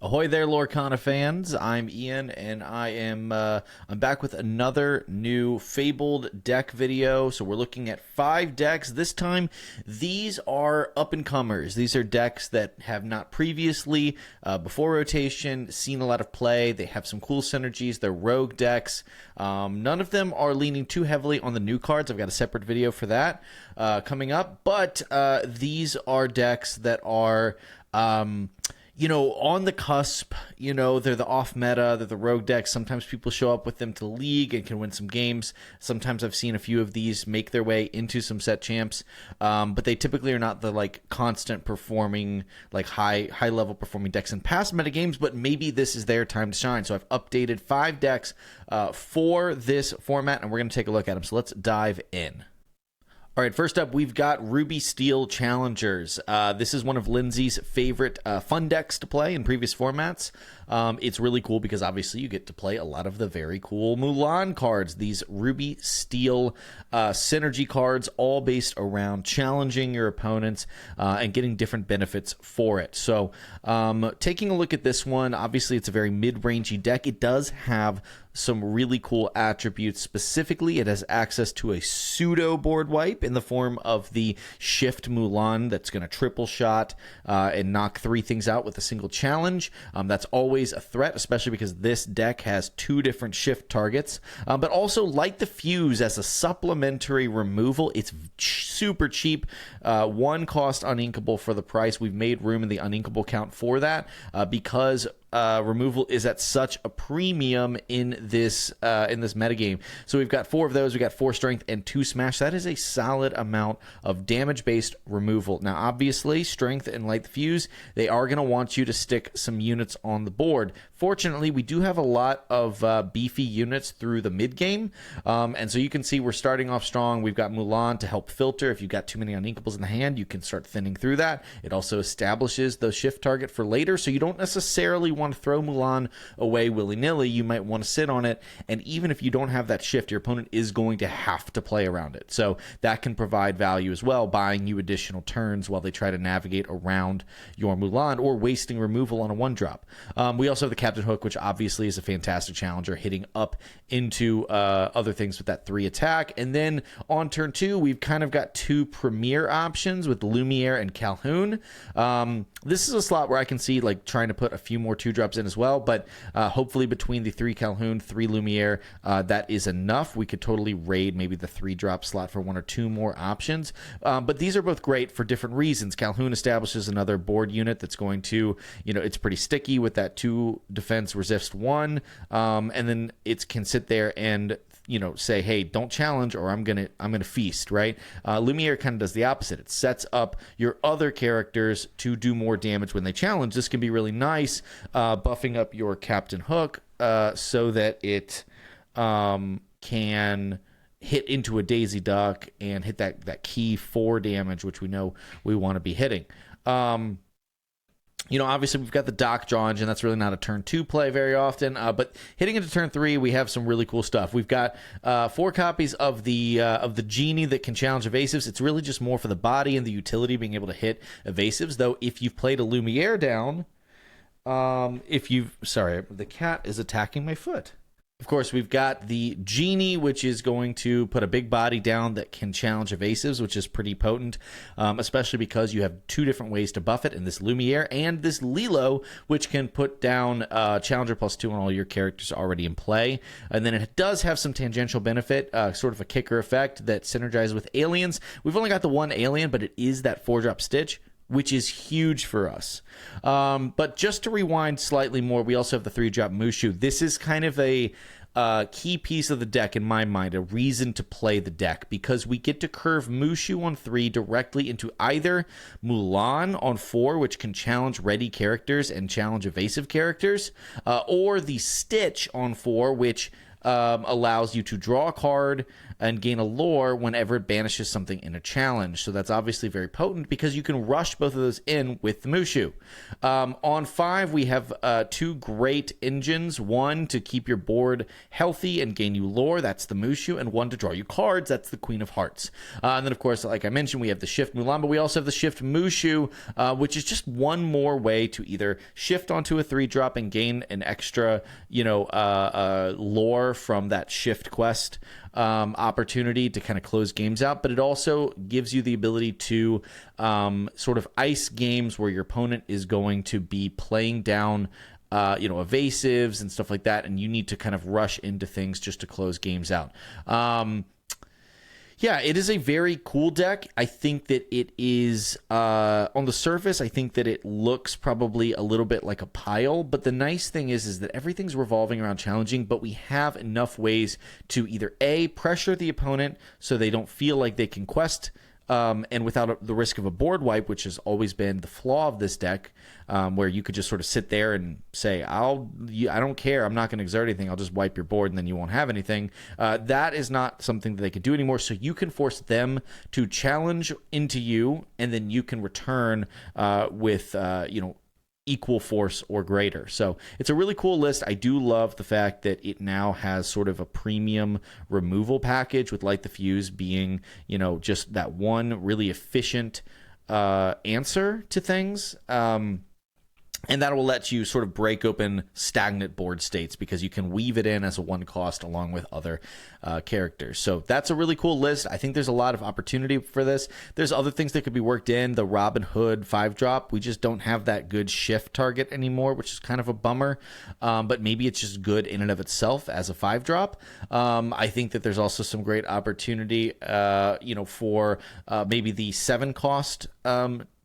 Ahoy there, Lorcana fans! I'm Ian, and I'm back with another new Fabled deck video. So we're looking at 5 decks this time. These are up-and-comers. These are decks that have not previously, before rotation, seen a lot of play. They have some cool synergies. They're rogue decks. None of them are leaning too heavily on the new cards. I've got a separate video for that coming up. But these are decks that are on the cusp. They're the off-meta, they're the rogue decks. Sometimes people show up with them to the league and can win some games. Sometimes I've seen a few of these make their way into some set champs, but they typically are not the constant performing, high-level performing decks in past meta games, but maybe this is their time to shine. So I've updated 5 decks for this format, and we're going to take a look at them. So let's dive in. All right, first up, we've got Ruby-Steel Challengers. This is one of Lindsay's favorite fun decks to play in previous formats. It's really cool because obviously you get to play a lot of the very cool Mulan cards, these Ruby-Steel synergy cards, all based around challenging your opponents and getting different benefits for it. So taking a look at this one, obviously it's a very mid-rangey deck. It does have some really cool attributes. Specifically, it has access to a pseudo board wipe in the form of the Shift Mulan that's going to triple shot and knock 3 things out with a single challenge. That's always a threat, especially because this deck has 2 different shift targets. But also, Light the Fuse as a supplementary removal. It's super cheap. 1 cost uninkable for the price. We've made room in the uninkable count for that because removal is at such a premium in this metagame. So we've got 4 of those. We got 4 strength and 2 smash. That is a solid amount of damage-based removal. Now, obviously, strength and Light the Fuse, they are going to want you to stick some units on the board. Fortunately, we do have a lot of beefy units through the mid-game, and so you can see we're starting off strong. We've got Mulan to help filter. If you've got too many uninkables in the hand, you can start thinning through that. It also establishes the shift target for later, so you don't necessarily want to throw Mulan away willy-nilly. You might want to sit on it, and even if you don't have that shift, your opponent is going to have to play around it. So that can provide value as well, buying you additional turns while they try to navigate around your Mulan or wasting removal on a 1-drop. We also have the Captain Hook, which obviously is a fantastic challenger, hitting up into other things with that 3 attack. And then on turn 2, we've kind of got 2 premier options with Lumiere and Calhoun. This is a slot where I can see trying to put a few more 2-drops in as well, but hopefully between the 3 Calhoun, 3 Lumiere, that is enough. We could totally raid maybe the 3-drop slot for 1 or 2 more options. But these are both great for different reasons. Calhoun establishes another board unit that's going to, it's pretty sticky with that 2 defense resist 1, and then it can sit there and say, hey, don't challenge or I'm gonna feast, right? Lumiere kind of does the opposite. It sets up your other characters to do more damage when they challenge. This can be really nice, buffing up your Captain Hook so that it can hit into a Daisy Duck and hit that key 4 damage, which we know we want to be hitting. Obviously we've got the Dock Draw Engine. That's really not a turn 2 play very often, but hitting into turn 3, we have some really cool stuff. We've got 4 copies of the Genie that can challenge evasives. It's really just more for the body and the utility being able to hit evasives, though if you've played a Lumiere down, sorry, the cat is attacking my foot. Of course, we've got the Genie, which is going to put a big body down that can challenge evasives, which is pretty potent, especially because you have 2 different ways to buff it in this Lumiere and this Lilo, which can put down Challenger +2 on all your characters already in play. And then it does have some tangential benefit, sort of a kicker effect that synergizes with aliens. We've only got the 1 alien, but it is that 4-drop Stitch, which is huge for us. But just to rewind slightly more, we also have the 3-drop Mushu. This is kind of a key piece of the deck in my mind, a reason to play the deck, because we get to curve Mushu on 3 directly into either Mulan on 4, which can challenge ready characters and challenge evasive characters, or the Stitch on 4, which allows you to draw a card and gain a lore whenever it banishes something in a challenge. So that's obviously very potent because you can rush both of those in with the Mushu. On 5, we have 2 great engines. One to keep your board healthy and gain you lore, that's the Mushu, and one to draw you cards, that's the Queen of Hearts. And then, of course, like I mentioned, we have the Shift Mulan, but we also have the Shift Mushu, which is just one more way to either shift onto a 3-drop and gain an extra, lore from that Shift quest opportunity to kind of close games out, but it also gives you the ability to sort of ice games where your opponent is going to be playing down evasives and stuff like that, and you need to kind of rush into things just to close games out. Yeah, it is a very cool deck. I think that it is, on the surface, I think that it looks probably a little bit like a pile, but the nice thing is that everything's revolving around challenging, but we have enough ways to either A, pressure the opponent so they don't feel like they can quest, and without the risk of a board wipe, which has always been the flaw of this deck, where you could just sort of sit there and say, I don't care, I'm not going to exert anything, I'll just wipe your board and then you won't have anything. That is not something that they could do anymore, so you can force them to challenge into you, and then you can return with, equal force or greater. So it's a really cool list. I do love the fact that it now has sort of a premium removal package, with Light the Fuse being, just that one really efficient answer to things. And that will let you sort of break open stagnant board states because you can weave it in as a 1 cost along with other characters. So that's a really cool list. I think there's a lot of opportunity for this. There's other things that could be worked in. The Robin Hood 5-drop, we just don't have that good shift target anymore, which is kind of a bummer. But maybe it's just good in and of itself as a 5-drop. I think that there's also some great opportunity, for maybe the 7-cost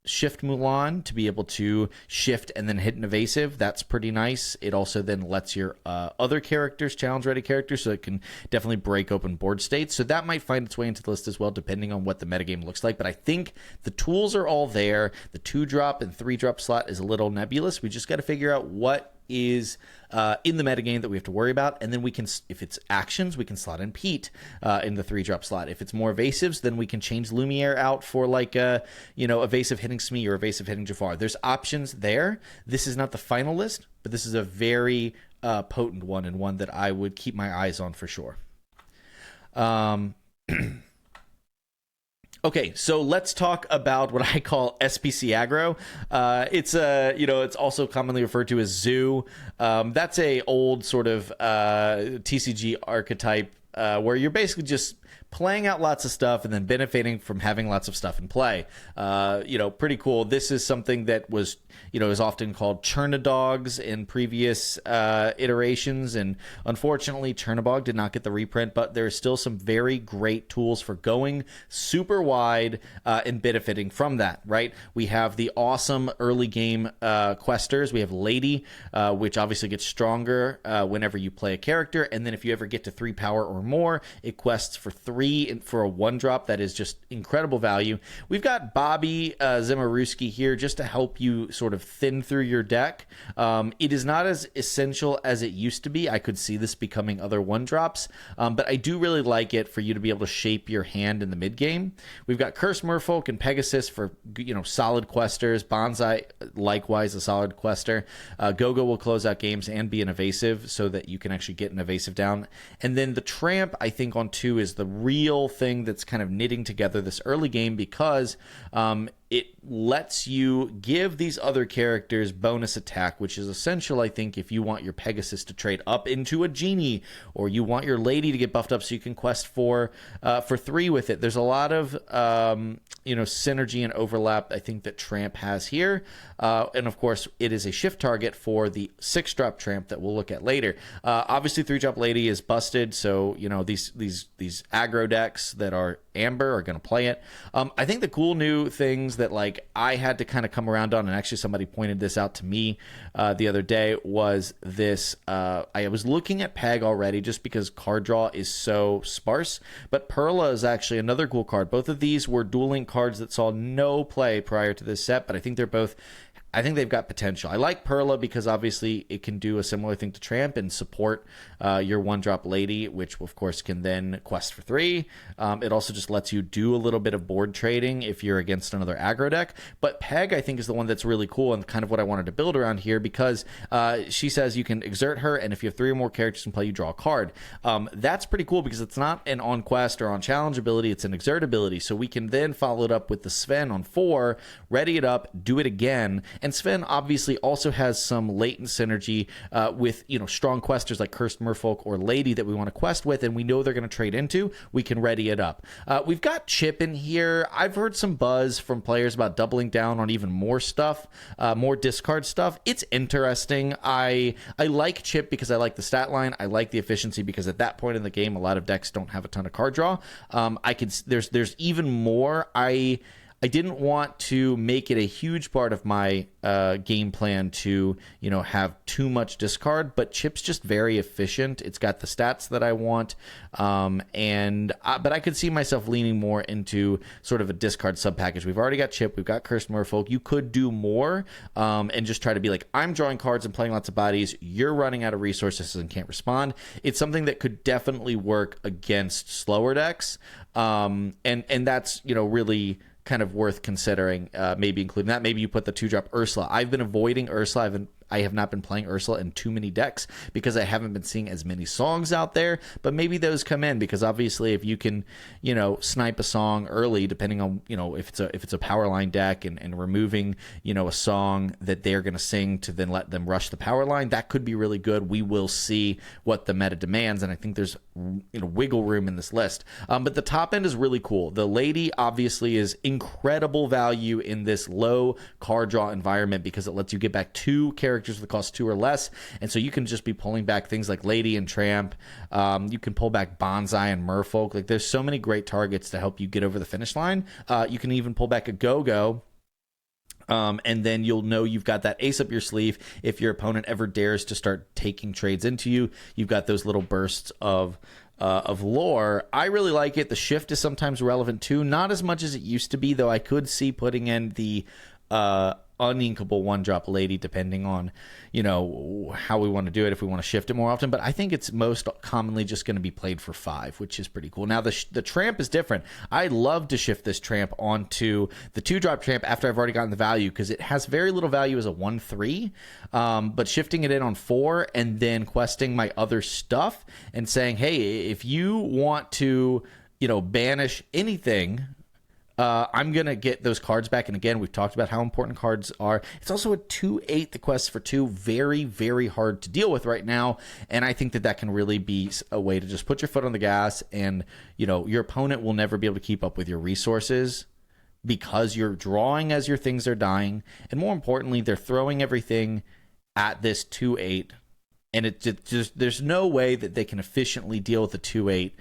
Shift Mulan to be able to shift and then hit an evasive. That's pretty nice. It also then lets your other characters, challenge ready characters, so it can definitely break open board states. So that might find its way into the list as well, depending on what the metagame looks like. But I think the tools are all there. The 2-drop and 3-drop slot is a little nebulous. We just got to figure out what is in the metagame that we have to worry about, and then we can, if it's actions, we can slot in Pete in the 3-drop slot. If it's more evasives, then we can change Lumiere out for like evasive hitting Smee or evasive hitting Jafar. There's options there. This is not the final list, but this is a very potent one, and one that I would keep my eyes on for sure. Okay, so let's talk about what I call SPC aggro. It's also commonly referred to as Zoo. That's a old sort of TCG archetype where you're basically just playing out lots of stuff and then benefiting from having lots of stuff in play. Pretty cool. This is something that was, is often called Churnadogs in previous iterations, and unfortunately Chernabog did not get the reprint, but there's still some very great tools for going super wide and benefiting from that, right? We have the awesome early game questers. We have Lady, which obviously gets stronger whenever you play a character, and then if you ever get to 3 power or more, it quests for 3 for a 1-drop. That is just incredible value. We've got Bobby Zemaruski here just to help you sort of thin through your deck. It is not as essential as it used to be. I could see this becoming other 1-drops, but I do really like it for you to be able to shape your hand in the mid game. We've got Curse Merfolk and Pegasus for solid questers. Bonsai, likewise, a solid quester. Gogo will close out games and be an evasive so that you can actually get an evasive down. And then the Tramp, I think, on 2 is the real thing that's kind of knitting together this early game, because it lets you give these other characters bonus attack, which is essential, I think, if you want your Pegasus to trade up into a Genie, or you want your Lady to get buffed up so you can quest for 3 with it. There's a lot of synergy and overlap, I think, that Tramp has here. And of course, it is a shift target for the 6-drop Tramp that we'll look at later. Obviously, 3-drop Lady is busted, so these aggro decks that are Amber are going to play it. I think the cool new things that I had to kind of come around on, and actually somebody pointed this out to me the other day, was this. I was looking at Peg already just because card draw is so sparse, but Perla is actually another cool card. Both of these were dual link cards that saw no play prior to this set, but I think they're both I think they've got potential. I like Perla because obviously it can do a similar thing to Tramp and support your 1-drop lady, which of course can then quest for 3. It also just lets you do a little bit of board trading if you're against another aggro deck. But Peg, I think, is the one that's really cool and kind of what I wanted to build around here, because she says you can exert her, and if you have 3 or more characters in play, you draw a card. That's pretty cool because it's not an on quest or on challenge ability, it's an exert ability. So we can then follow it up with the Sven on 4, ready it up, do it again. And Sven obviously also has some latent synergy with, you know, strong questers like Cursed Merfolk or Lady that we want to quest with, and we know they're going to trade into. We can ready it up. We've got Chip in here. I've heard some buzz from players about doubling down on even more stuff, more discard stuff. It's interesting. I like Chip because I like the stat line. I like the efficiency because at that point in the game, a lot of decks don't have a ton of card draw. There's even more. I didn't want to make it a huge part of my game plan to, you know, have too much discard, but Chip's just very efficient. It's got the stats that I want, but I could see myself leaning more into sort of a discard sub package. We've already got Chip, we've got Cursed Merfolk. You could do more and just try to be like, I'm drawing cards and playing lots of bodies. You're running out of resources and can't respond. It's something that could definitely work against slower decks, and that's, you know, really kind of worth considering, maybe including that. Maybe you put the 2-drop Ursula. I've been avoiding Ursula. I have not been playing Ursula in too many decks because I haven't been seeing as many songs out there, but maybe those come in because obviously if you can, you know, snipe a song early, depending on, you know, if it's a power line deck and removing, you know, a song that they're going to sing to then let them rush the power line, that could be really good. We will see what the meta demands, and I think there's, you know, wiggle room in this list. But the top end is really cool. The Lady obviously is incredible value in this low card draw environment because it lets you get back 2 characters that cost 2 or less, and so you can just be pulling back things like Lady and Tramp. You can pull back Bonsai and Merfolk. Like, there's so many great targets to help you get over the finish line. You can even pull back a Go-Go, and then you'll know you've got that ace up your sleeve if your opponent ever dares to start taking trades into you. You've got those little bursts of lore. I really like it. The shift is sometimes relevant too, not as much as it used to be, though. I could see putting in the uninkable 1-drop Lady, depending on, you know, how we want to do it, if we want to shift it more often. But I think it's most commonly just going to be played for 5, which is pretty cool. Now the Tramp is different. I love to shift this Tramp onto the 2-drop Tramp after I've already gotten the value, because it has very little value as a 1/3, but shifting it in on 4 and then questing my other stuff and saying, hey, if you want to, you know, banish anything, I'm going to get those cards back. And again, we've talked about how important cards are. It's also a 2/8, the quest for 2. Very, very hard to deal with right now. And I think that can really be a way to just put your foot on the gas, and, you know, your opponent will never be able to keep up with your resources because you're drawing as your things are dying. And more importantly, they're throwing everything at this 2/8. And there's no way that they can efficiently deal with the 2/8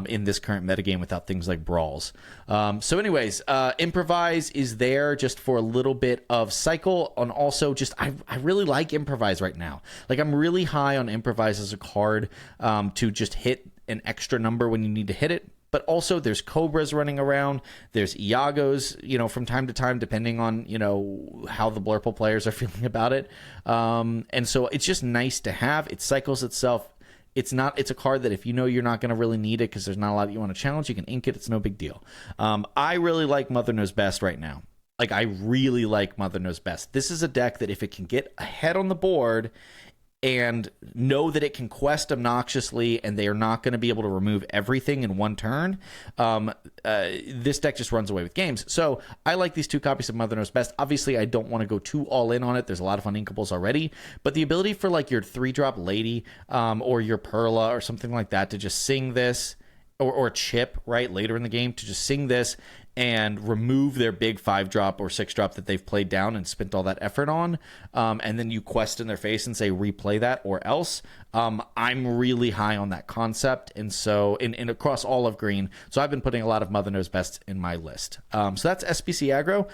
in this current metagame without things like brawls. So anyways, Improvise is there just for a little bit of cycle. And also just, I really like Improvise right now. Like, I'm really high on Improvise as a card to just hit an extra number when you need to hit it. But also there's Cobras running around. There's Iagos, you know, from time to time, depending on, you know, how the Blurple players are feeling about it. And so it's just nice to have. It cycles itself. It's a card that if you know you're not going to really need it because there's not a lot that you want to challenge, you can ink it. It's no big deal. I really like Mother Knows Best right now. Like, I really like Mother Knows Best. This is a deck that if it can get ahead on the board and know that it can quest obnoxiously and they are not going to be able to remove everything in one turn, this deck just runs away with games. So I like these 2 copies of Mother Knows Best. Obviously, I don't want to go too all in on it. There's a lot of uninkables already. But the ability for, like, your 3-drop Lady or your Perla or something like that to just sing this, or Chip, right, later in the game, to just sing this and remove their big 5-drop or 6-drop that they've played down and spent all that effort on, and then you quest in their face and say replay that or else. I'm really high on that concept, and so in across all of green. So I've been putting a lot of Mother Knows Best in my list. So that's SPC aggro.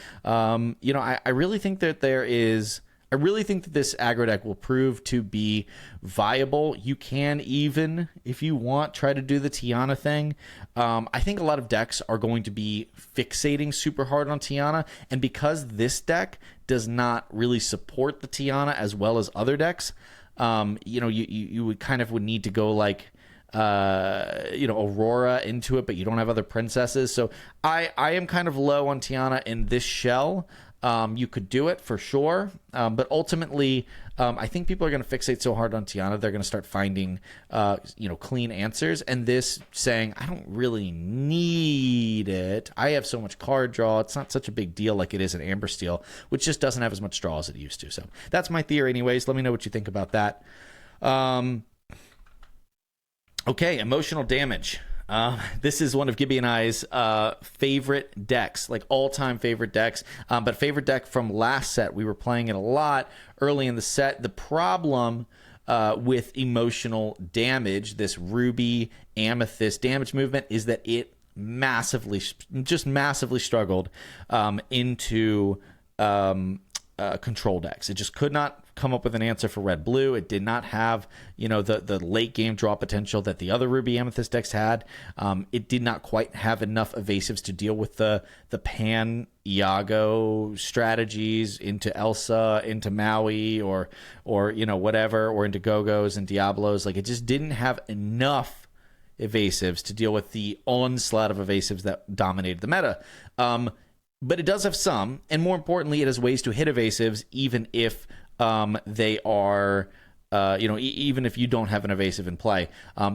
You know, I really think that there is I really think that this aggro deck will prove to be viable. You can even, if you want, try to do the Tiana thing. I think a lot of decks are going to be fixating super hard on Tiana, and because this deck does not really support the Tiana as well as other decks, you would kind of would need to go like Aurora into it, but you don't have other princesses. So I am kind of low on Tiana in this shell. You could do it for sure, but ultimately, I think people are going to fixate so hard on Tiana, they're going to start finding, clean answers. And this saying, I don't really need it. I have so much card draw. It's not such a big deal like it is in Amber-steel, which just doesn't have as much draw as it used to. So that's my theory anyways. Let me know what you think about that. Okay, emotional damage. This is one of Gibby and I's favorite decks, like all-time favorite decks, but favorite deck from last set. We were playing it a lot early in the set. The problem with emotional damage, this Ruby-amethyst damage movement, is that it massively struggled into control decks. It just could not come up with an answer for red blue. It did not have the late game draw potential that the other Ruby-amethyst decks had. It did not quite have enough evasives to deal with the pan Iago strategies into Elsa, into Maui, or whatever, or into Gogos and Diablos. Like, it just didn't have enough evasives to deal with the onslaught of evasives that dominated the meta. But it does have some, and more importantly, it has ways to hit evasives even if they are, even if you don't have an evasive in play.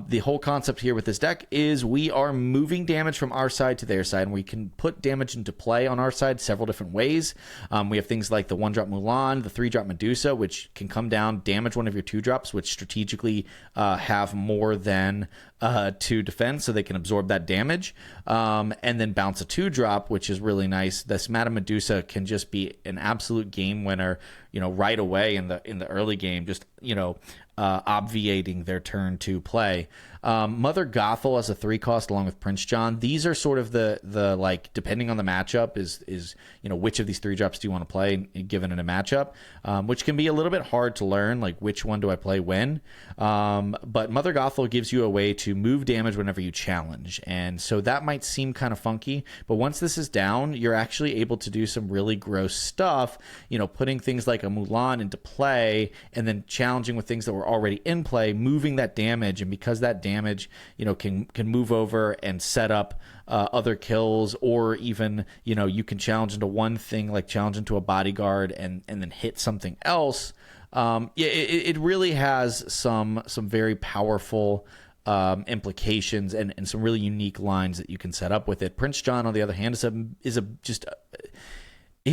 The whole concept here with this deck is we are moving damage from our side to their side, and we can put damage into play on our side several different ways. We have things like the 1-drop Mulan, the 3-drop Medusa, which can come down, damage one of your 2-drops, which strategically have more than 2 defense, so they can absorb that damage, and then bounce a 2-drop, which is really nice. This Madame Medusa can just be an absolute game winner, right away in the early game, just obviating their turn to play. Mother Gothel as a 3-cost along with Prince John. These are sort of the like, depending on the matchup, is which of these 3-drops do you want to play given in a matchup, which can be a little bit hard to learn, like which one do I play when. But Mother Gothel gives you a way to move damage whenever you challenge, and so that might seem kind of funky, but once this is down, you're actually able to do some really gross stuff, putting things like a Mulan into play and then challenging with things that were already in play, moving that damage, and because that damage can move over and set up other kills, or even you can challenge into one thing, like challenge into a bodyguard and then hit something else. It really has some very powerful implications and some really unique lines that you can set up with it. Prince John, on the other hand, he's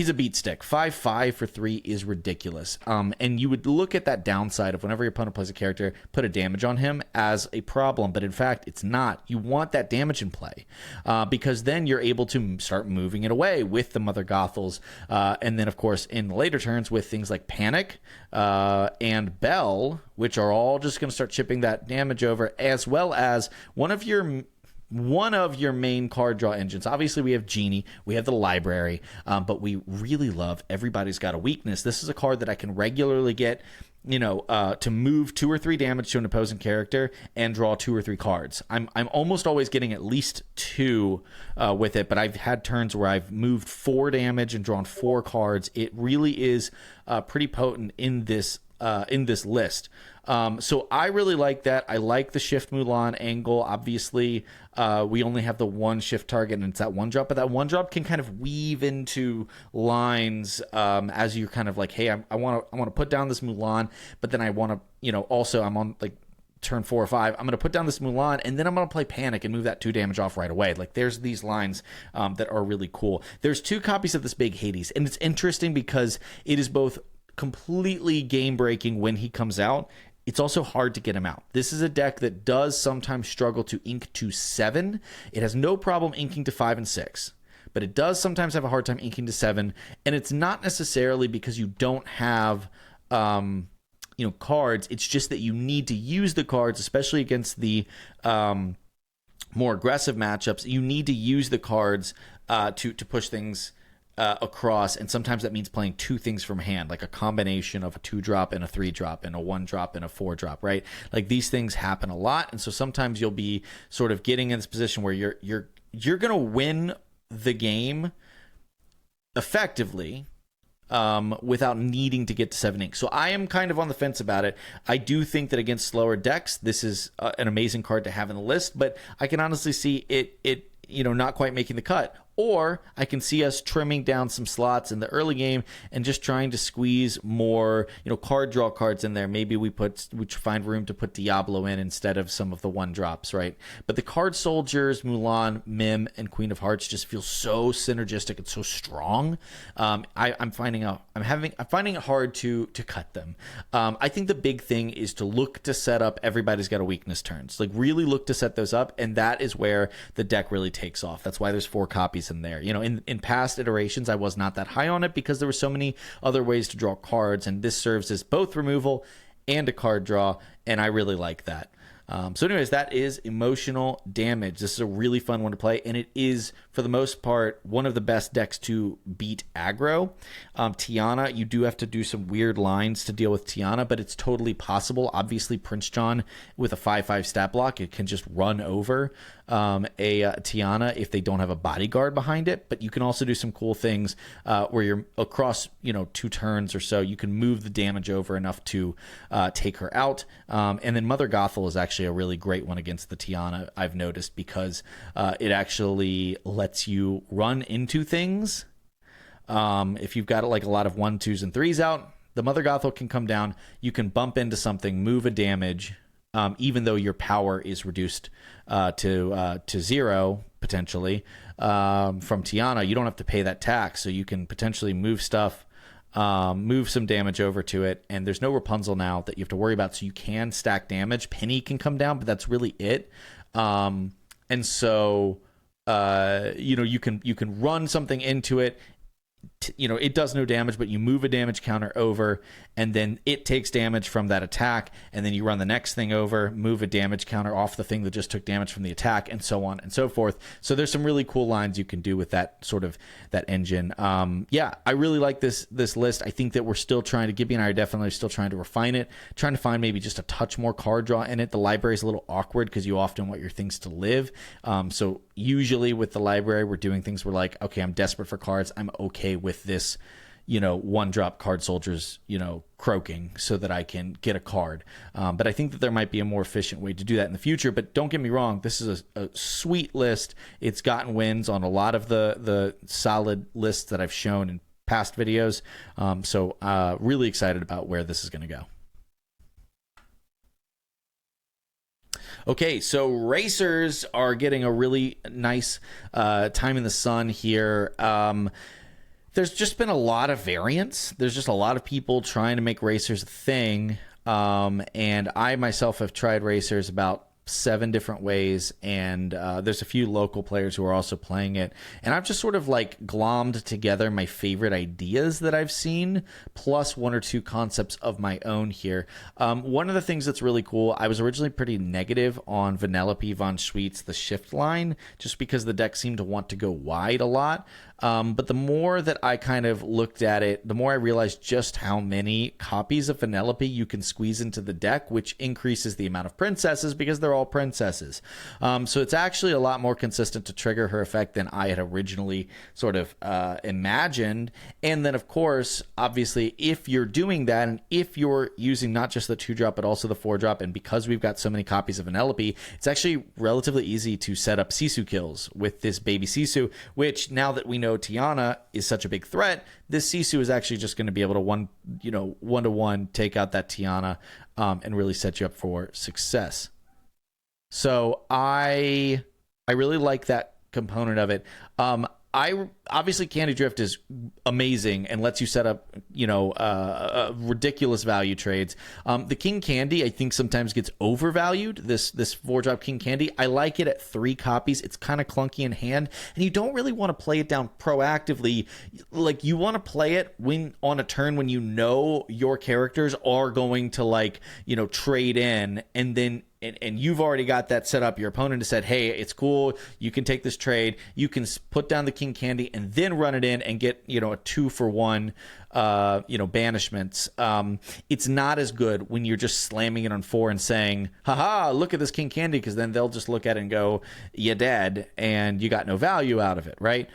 a beat stick. 5/5 for 3 is ridiculous. And you would look at that downside of whenever your opponent plays a character, put a damage on him as a problem. But in fact, it's not. You want that damage in play because then you're able to start moving it away with the Mother Gothels. And then, of course, in the later turns with things like Panic and Bell, which are all just going to start chipping that damage over, as well as one of your main card draw engines. Obviously, we have Genie, we have the library, but we really love Everybody's Got a Weakness. This is a card that I can regularly get, to move 2 or 3 damage to an opposing character and draw 2 or 3 cards. I'm almost always getting at least 2 with it, but I've had turns where I've moved 4 damage and drawn 4 cards. It really is pretty potent in this list. So I really like that. I like the Shift Mulan angle. Obviously, we only have the one shift target, and it's that 1-drop, but that 1-drop can kind of weave into lines as you're kind of like, hey, I want to put down this Mulan, but then I want to, also I'm on like turn 4 or 5, I'm going to put down this Mulan, and then I'm going to play Panic and move that 2 damage off right away. Like, there's these lines that are really cool. There's 2 copies of this Big Hades, and it's interesting because it is both completely game-breaking when he comes out. It's also hard to get him out. This is a deck that does sometimes struggle to ink to 7. It has no problem inking to 5 and 6, but it does sometimes have a hard time inking to 7, and it's not necessarily because you don't have cards. It's just that you need to use the cards, especially against the more aggressive matchups. You need to use the cards to push things across, and sometimes that means playing two things from hand, like a combination of a 2-drop and a 3-drop and a 1-drop and a 4-drop, right? Like these things happen a lot, and so sometimes you'll be sort of getting in this position where you're gonna win the game effectively without needing to get to 7 ink. So I am kind of on the fence about it. I do think that against slower decks, this is an amazing card to have in the list, but I can honestly see it not quite making the cut. Or I can see us trimming down some slots in the early game and just trying to squeeze more, card draw cards in there. Maybe we find room to put Diablo in instead of some of the 1-drops, right? But the card soldiers, Mulan, Mim, and Queen of Hearts just feel so synergistic and so strong. I'm finding it hard to cut them. I think the big thing is to look to set up everybody's got a weakness turns. Like really look to set those up, and that is where the deck really takes off. That's why there's 4 copies in there. In past iterations, I was not that high on it because there were so many other ways to draw cards, and this serves as both removal and a card draw, and I really like that. So anyways, that is Emotional Damage. This is a really fun one to play, and it is, for the most part, one of the best decks to beat aggro. Tiana, you do have to do some weird lines to deal with Tiana, but it's totally possible. Obviously, Prince John, with a 5/5 stat block, it can just run over a Tiana if they don't have a bodyguard behind it. But you can also do some cool things where you're across 2 turns or so, you can move the damage over enough to take her out. And then Mother Gothel is actually a really great one against the Tiana, I've noticed, because it actually lets you run into things. If you've got like a lot of 1, 2s, and 3s out, the Mother Gothel can come down. You can bump into something, move a damage, even though your power is reduced to 0 potentially from Tiana. You don't have to pay that tax, so you can potentially move stuff, move some damage over to it, and there's no Rapunzel now that you have to worry about, so you can stack damage. Penny can come down, but that's really it. And so you can run something into it. It does no damage, but you move a damage counter over, and then it takes damage from that attack, and then you run the next thing over, move a damage counter off the thing that just took damage from the attack, and so on and so forth. So there's some really cool lines you can do with that that engine. I really like this list. I think that we're still Gibby and I are definitely still trying to refine it, trying to find maybe just a touch more card draw in it. The library is a little awkward because you often want your things to live. So usually with the library, we're doing things where like, okay, I'm desperate for cards. I'm okay with this, 1-drop card soldiers, croaking so that I can get a card. But I think that there might be a more efficient way to do that in the future. But don't get me wrong, this is a sweet list. It's gotten wins on a lot of the solid lists that I've shown in past videos. So really excited about where this is going to go. Okay, so racers are getting a really nice time in the sun here. There's just been a lot of variance. There's just a lot of people trying to make racers a thing. And I myself have tried racers about 7 different ways, and there's a few local players who are also playing it, and I've just sort of like glommed together my favorite ideas that I've seen, plus 1 or 2 concepts of my own here. One of the things that's really cool, I was originally pretty negative on Vanellope von Schweet's The Shift line, just because the deck seemed to want to go wide a lot. But the more that I kind of looked at it, the more I realized just how many copies of Vanellope you can squeeze into the deck, which increases the amount of princesses because they're all princesses. So it's actually a lot more consistent to trigger her effect than I had originally sort of imagined. And then, of course, obviously, if you're doing that, and if you're using not just the 2-drop, but also the 4-drop, and because we've got so many copies of Vanellope, it's actually relatively easy to set up Sisu kills with this baby Sisu, which now that we know Tiana is such a big threat, this Sisu is actually just going to be able to one-to-one take out that Tiana and really set you up for success. So I really like that component of it. Obviously Candy Drift is amazing and lets you set up, ridiculous value trades. The King Candy, I think, sometimes gets overvalued. This 4-drop King Candy, I like it at 3 copies. It's kind of clunky in hand, and you don't really want to play it down proactively. Like, you want to play it when on a turn when you know your characters are going to trade in, and then and you've already got that set up. Your opponent has said, hey, it's cool, you can take this trade, you can put down the king candy and then run it in and get, a 2-for-1 banishments. It's not as good when you're just slamming it on 4 and saying, haha, look at this king candy, because then they'll just look at it and go, you're dead, and you got no value out of it, right?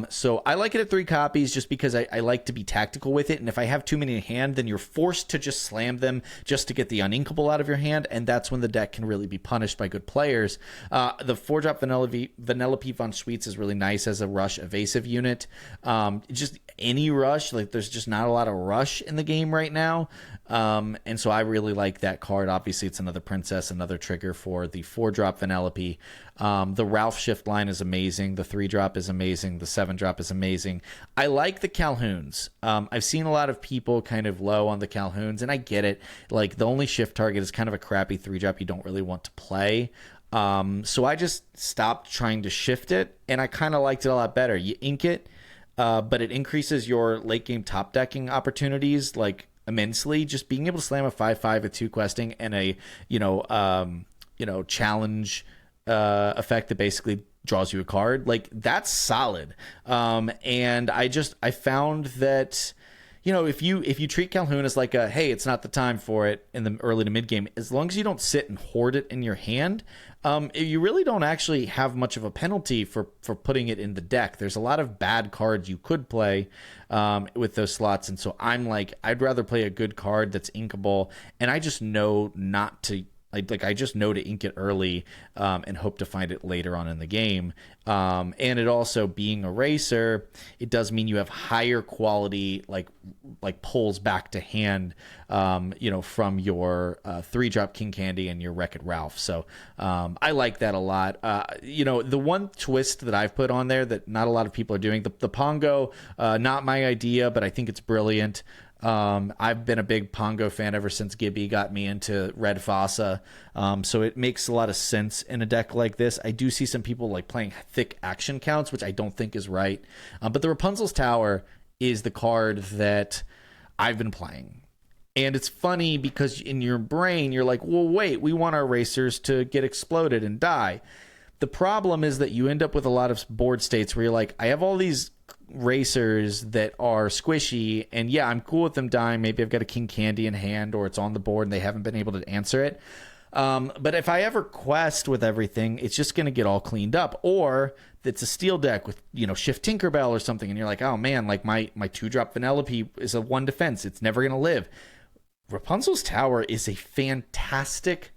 So I like it at 3 copies just because I like to be tactical with it, and if I have too many in hand, then you're forced to just slam them just to get the uninkable out of your hand, and that's when the deck can really be punished by good players. The 4-drop Vanellope von Sweets is really nice as a rush evasive unit. Just any rush, like there's just not a lot of rush in the game right now, and so I really like that card. Obviously, it's another princess, another trigger for the 4-drop Vanellope. The Ralph Shift line is amazing. The 3-drop is amazing. The 7-drop is amazing. I like the Calhouns. I've seen a lot of people kind of low on the Calhouns, and I get it. Like, the only shift target is kind of a crappy 3-drop you don't really want to play. So I just stopped trying to shift it, and I kind of liked it a lot better. You ink it, but it increases your late game top decking opportunities like immensely. Just being able to slam a 5/5 with 2 questing and a challenge effect that basically draws you a card, like, that's solid. And I found that, if you treat Calhoun as like a, hey, it's not the time for it in the early to mid game, as long as you don't sit and hoard it in your hand, you really don't actually have much of a penalty for putting it in the deck. There's a lot of bad cards you could play with those slots, and so I'm like, I'd rather play a good card that's inkable, and I just know not to. I just know to ink it early and hope to find it later on in the game. And it also, being a racer, it does mean you have higher quality like pulls back to hand, from your 3-drop King Candy and your Wreck-It Ralph. So I like that a lot. The one twist that I've put on there that not a lot of people are doing, the Pongo, not my idea, but I think it's brilliant. I've been a big Pongo fan ever since Gibby got me into Red Fossa, so it makes a lot of sense in a deck like this. I do see some people like playing thick action counts, which I don't think is right, but the Rapunzel's Tower is the card that I've been playing. And it's funny because in your brain, you're like, well, wait, we want our racers to get exploded and die. The problem is that you end up with a lot of board states where you're like, I have all these racers that are squishy, and yeah, I'm cool with them dying. Maybe I've got a King Candy in hand, or it's on the board and they haven't been able to answer it. But if I ever quest with everything, it's just going to get all cleaned up. Or it's a steel deck with, Shift Tinkerbell or something, and you're like, oh man, like my 2-drop Vanellope is a 1 defense. It's never going to live. Rapunzel's Tower is a fantastic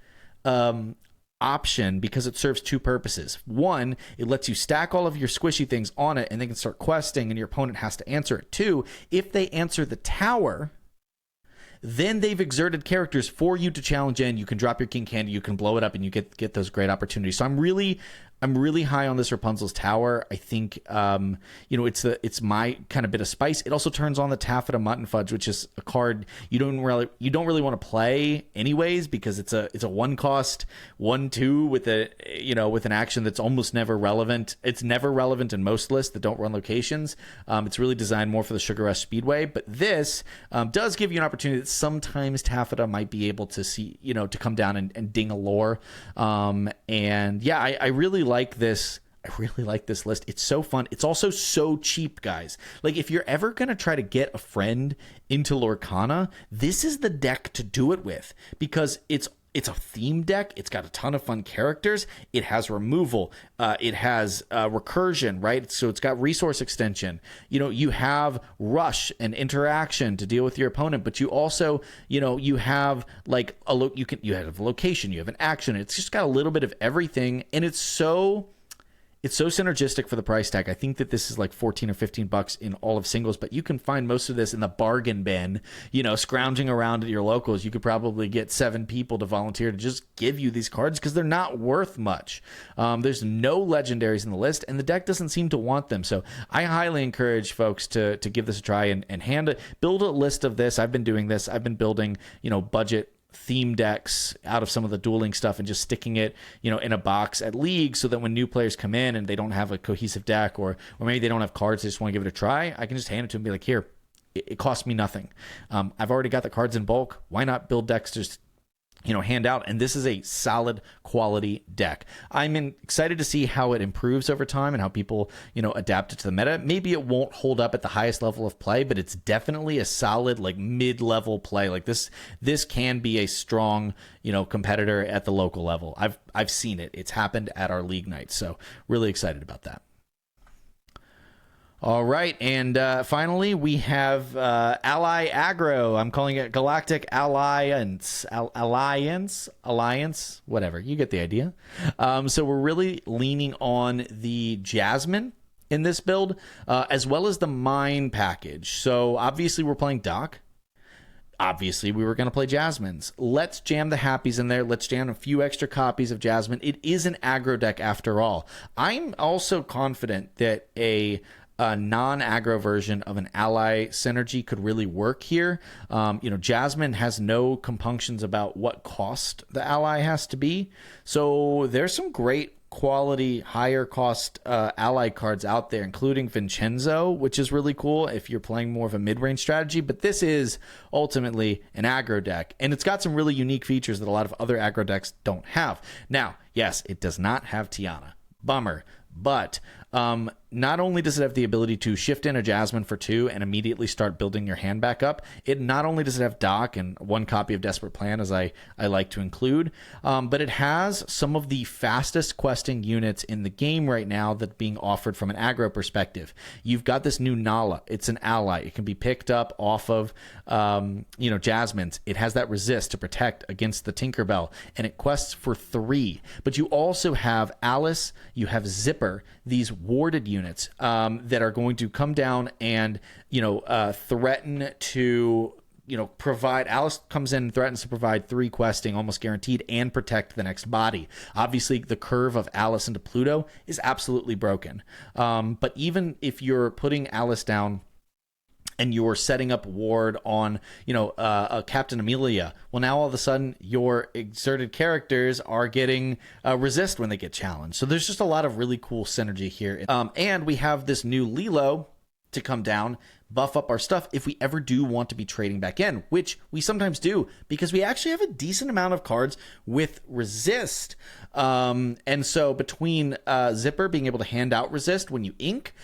option because it serves 2 purposes. 1, it lets you stack all of your squishy things on it and they can start questing and your opponent has to answer it. 2, if they answer the tower, then they've exerted characters for you to challenge in. You can drop your King Candy, you can blow it up, and you get those great opportunities. So I'm really high on this Rapunzel's Tower. I think it's my kind of bit of spice. It also turns on the Taffeta Mutton Fudge, which is a card you don't really want to play anyways, because it's a 1-cost 1/2 with with an action that's almost never relevant. It's never relevant in most lists that don't run locations. It's really designed more for the Sugar Rush Speedway, but this does give you an opportunity that sometimes Taffeta might be able to see, to come down and ding a lore. And yeah, I really like this. I really like this list. It's so fun. It's also so cheap, guys. Like, if you're ever going to try to get a friend into Lorcana, this is the deck to do it with, because it's a theme deck. It's got a ton of fun characters. It has removal. It has recursion, right? So it's got resource extension. You have rush and interaction to deal with your opponent, but you also, you have like you have a location, you have an action. It's just got a little bit of everything, and it's so synergistic for the price tag. I think that this is like $14 or $15 in all of singles, but you can find most of this in the bargain bin, scrounging around at your locals. You could probably get 7 people to volunteer to just give you these cards because they're not worth much. There's no legendaries in the list, and the deck doesn't seem to want them. So I highly encourage folks to give this a try and build a list of this. I've been doing this. I've been building, budget theme decks out of some of the dueling stuff and just sticking it, in a box at League, so that when new players come in and they don't have a cohesive deck, or maybe they don't have cards, they just want to give it a try, I can just hand it to them and be like, here, it costs me nothing. I've already got the cards in bulk. Why not build decks just hand out, and this is a solid quality deck. I'm excited to see how it improves over time and how people, adapt it to the meta. Maybe it won't hold up at the highest level of play, but it's definitely a solid, like, mid-level play. Like, this can be a strong, competitor at the local level. I've seen it. It's happened at our league nights, so really excited about that. All right, and finally we have Ally Aggro. I'm calling it Galactic Alliance, whatever. You get the idea. So we're really leaning on the Jasmine in this build, as well as the Mine package. So obviously we're playing Doc. Obviously, we were going to play Jasmines. Let's jam the Happies in there. Let's jam a few extra copies of Jasmine. It is an aggro deck after all. I'm also confident that a non-aggro version of an ally synergy could really work here. Jasmine has no compunctions about what cost the ally has to be. So there's some great quality, higher cost ally cards out there, including Vincenzo, which is really cool if you're playing more of a mid-range strategy. But this is ultimately an aggro deck, and it's got some really unique features that a lot of other aggro decks don't have. Now, yes, it does not have Tiana. Bummer. But not only does it have the ability to shift in a Jasmine for 2 and immediately start building your hand back up, it not only does it have Doc and 1 copy of Desperate Plan, as I like to include, but it has some of the fastest questing units in the game right now that's being offered from an aggro perspective. You've got this new Nala. It's an ally. It can be picked up off of Jasmine's. It has that resist to protect against the Tinkerbell, and it quests for 3. But you also have Alice, you have Zipper, these warded units that are going to come down and threaten to provide. Alice comes in and threatens to provide 3 questing almost guaranteed and protect the next body. Obviously the curve of Alice into Pluto is absolutely broken, but even if you're putting Alice down and you're setting up ward on, Captain Amelia, well, now all of a sudden your exerted characters are getting resist when they get challenged. So there's just a lot of really cool synergy here. And we have this new Lilo to come down, buff up our stuff if we ever do want to be trading back in, which we sometimes do because we actually have a decent amount of cards with resist. And so between Zipper being able to hand out resist when you ink,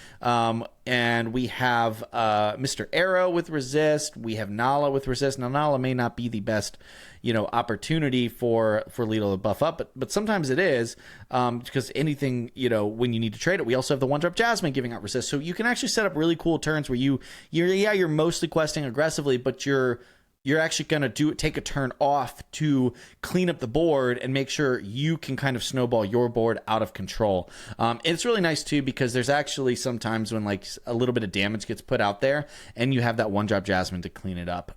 and we have Mr. Arrow with resist, we have Nala with resist. Now Nala may not be the best opportunity for Lilo to buff up, but sometimes it is, because anything, when you need to trade it. We also have the 1-drop Jasmine giving out resist, so you can actually set up really cool turns where you're mostly questing aggressively, but you're actually going to take a turn off to clean up the board and make sure you can kind of snowball your board out of control. It's really nice too, because there's actually sometimes when like a little bit of damage gets put out there and you have that 1-drop Jasmine to clean it up.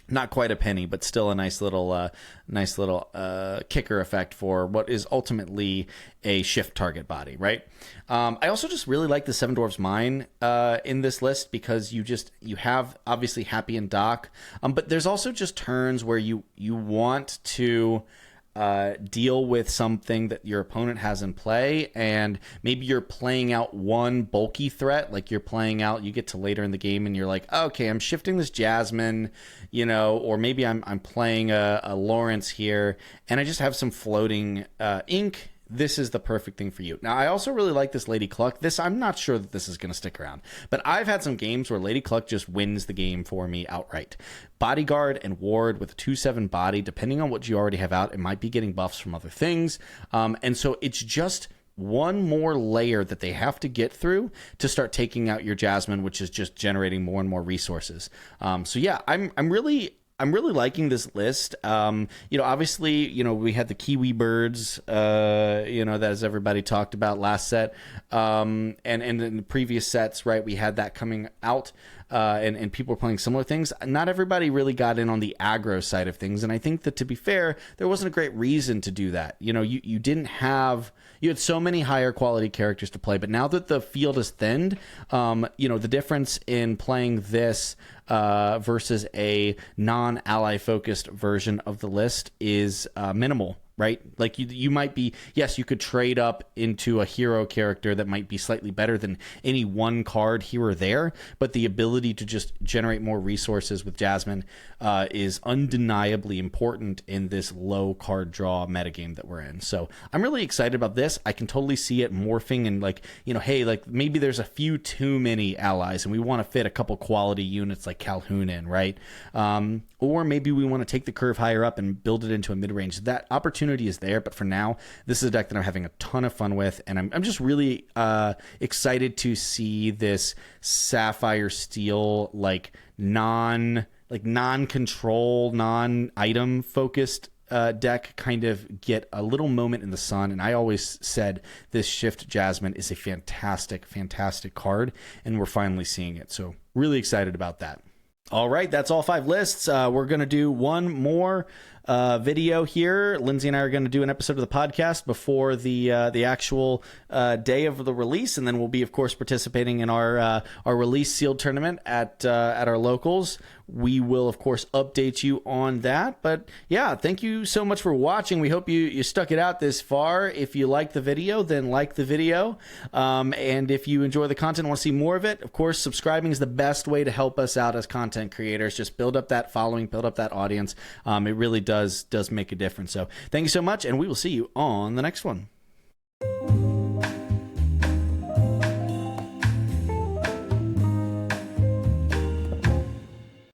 Not quite a penny, but still a nice little kicker effect for what is ultimately a shift target body, right? I also just really like the Seven Dwarfs Mine in this list because you have obviously Happy and Doc, but there's also just turns where you want to deal with something that your opponent has in play, and maybe you're playing out one bulky threat, like you get to later in the game and you're like, okay, I'm shifting this Jasmine, or maybe I'm playing a Lawrence here and I just have some floating ink. This is the perfect thing for you. Now, I also really like this Lady Cluck. I'm not sure that this is going to stick around, but I've had some games where Lady Cluck just wins the game for me outright. Bodyguard and Ward with a 2/7 body, depending on what you already have out, it might be getting buffs from other things. And so it's just one more layer that they have to get through to start taking out your Jasmine, which is just generating more and more resources. So yeah, I'm really liking this list. Obviously, we had the Kiwi Birds, that as everybody talked about last set, and in the previous sets, right, we had that coming out, and people were playing similar things. Not everybody really got in on the aggro side of things, and I think that, to be fair, there wasn't a great reason to do that. You had so many higher quality characters to play, but now that the field is thinned, the difference in playing this versus a non-ally focused version of the list is minimal. right? Like you might be, yes, you could trade up into a hero character that might be slightly better than any one card here or there, but the ability to just generate more resources with Jasmine is undeniably important in this low card draw metagame that we're in. So I'm really excited about this. I can totally see it morphing and like, you know, hey, like maybe there's a few too many allies and we want to fit a couple quality units like Calhoun in, right? Or maybe we want to take the curve higher up and build it into a mid-range. That opportunity is there, but for now, this is a deck that I'm having a ton of fun with, and I'm just really excited to see this Sapphire-steel non-control, non-item focused deck kind of get a little moment in the sun. And I always said this Shift Jasmine is a fantastic, fantastic card, and we're finally seeing it. So really excited about that. All right, that's all 5 lists. We're going to do one more video here. Lindsay and I are going to do an episode of the podcast before the actual day of the release, and then we'll be, of course, participating in our release sealed tournament at our locals. We will, of course, update you on that. But yeah, thank you so much for watching. We hope you stuck it out this far. If you like the video, then like the video. And if you enjoy the content and want to see more of it, of course, subscribing is the best way to help us out as content creators. Just build up that following, build up that audience. It really does make a difference. So thank you so much, and we will see you on the next one.